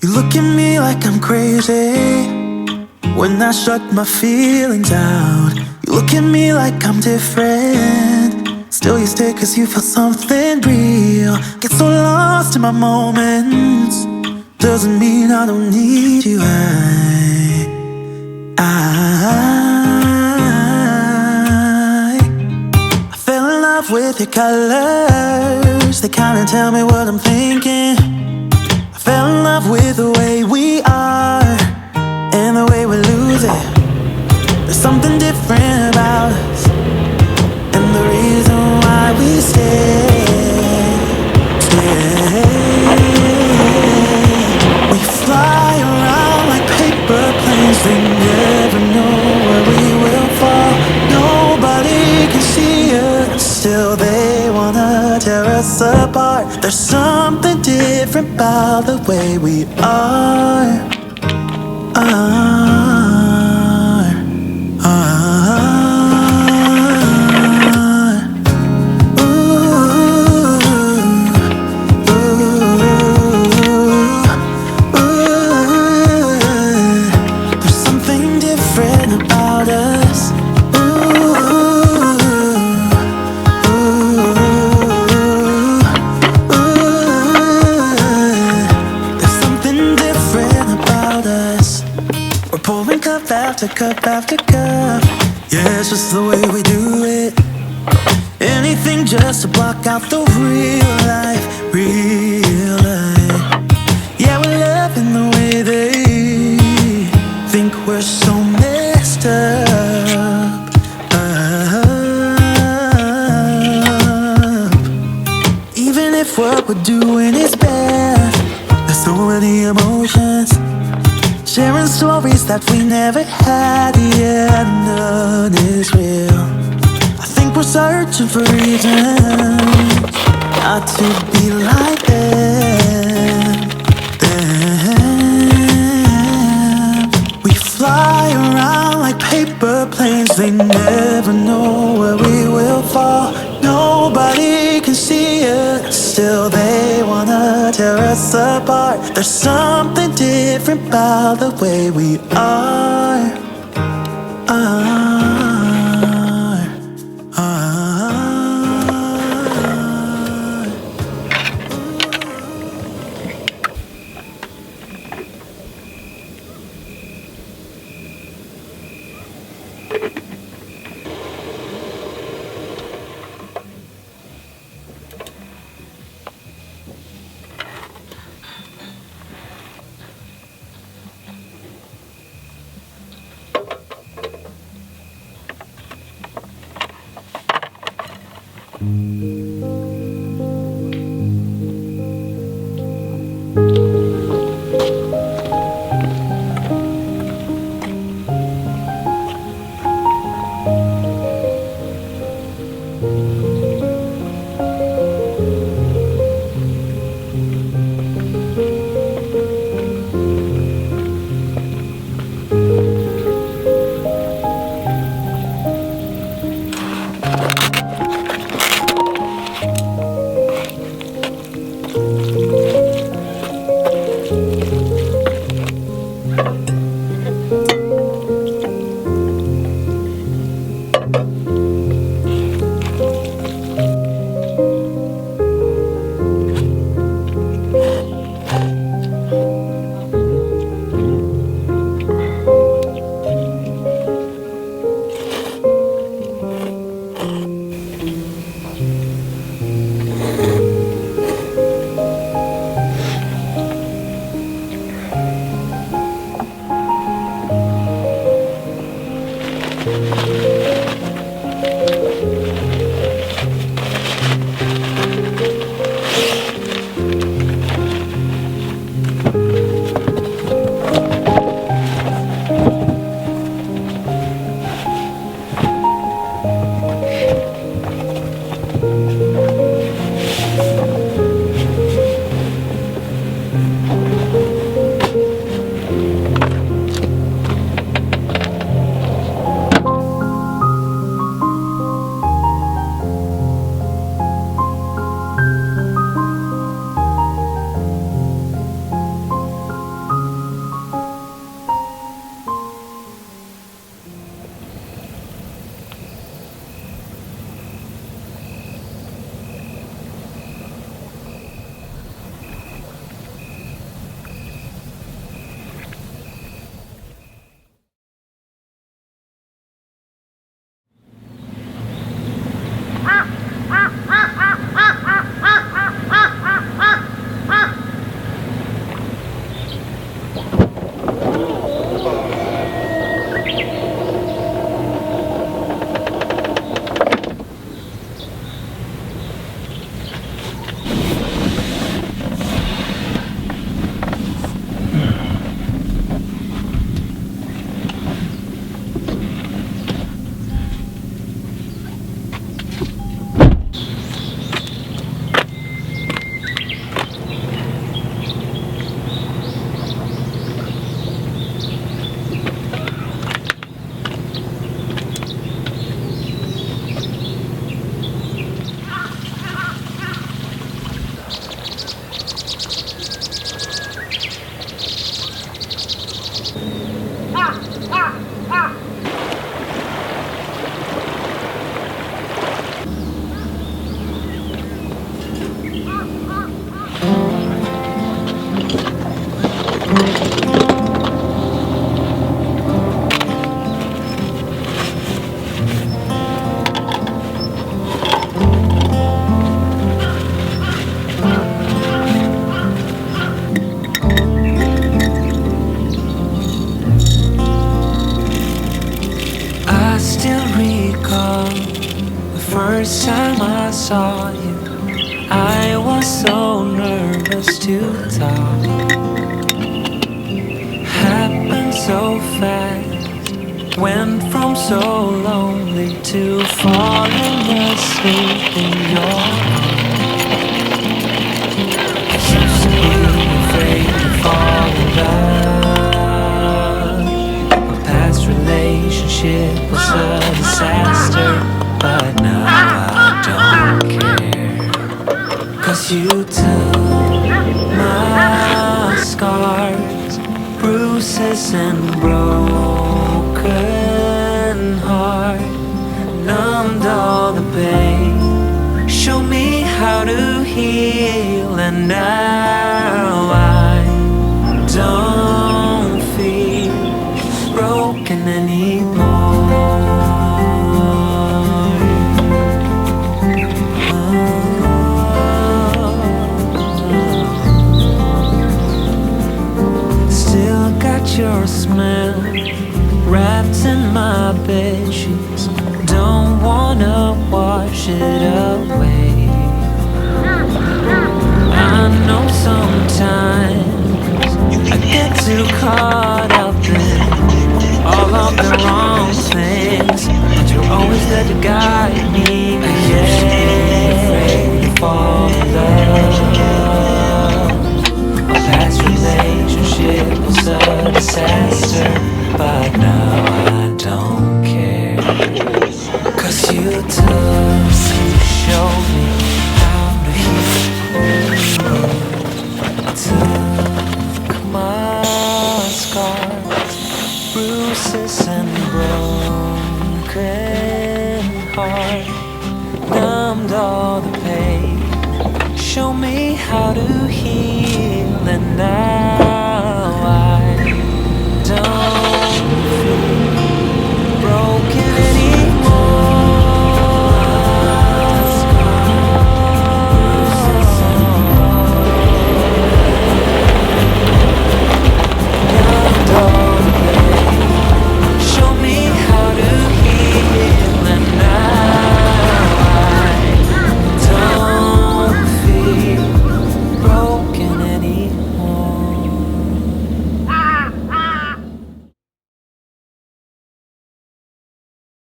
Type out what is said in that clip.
You look at me like I'm crazy when I shut my feelings out. You look at me like I'm different, still you stay cause you feel something real. Get so lost in my moments, doesn't mean I don't need you. I fell in love with your colors, they kinda tell me what I'm thinking. I fell in love with the way we are and the way we lose it. There's something different about us, and the reason why we stay. We fly around like paper planes, we never know where we will fall. Nobody can see us, still they wanna tear us apart. There's something different about the way we are. There's something different about us. There's something different about us. We're pouring cup after cup after cup. Yeah, it's just the way we do it. Anything just to block out the real life, real life. Yeah, we're loving the way they think we're so messed up. Even if what we're doing is bad, there's so many emotions, sharing stories that we never had. Yeah, none is real. I think we're searching for reasons not to be like them. We fly around like paper planes, they never know where we will fall. Nobody can see us, still they wanna tear us apart. There's something different about the way we are. First time I saw you, I was so nervous to talk. Happened so fast, went from so lonely to falling asleep in your arms. Used to be afraid to fall in love. My past relationship was a disaster, but now I don't care. 'Cause you took my scars, bruises and broken heart, numbed all the pain, showed me how to heal, and now I don't feel broken anymore. Your smell wrapped in my bedsheets, don't wanna wash it away. I know sometimes I get too caught up in all of the wrong things, but you're always there to guide me. Yeah, afraid to fall in love. My past relationship was a disaster, but now I don't care. 'Cause you showed me how to heal. Took my scars, bruises and broken heart, numbed all the pain, show me how to heal, and now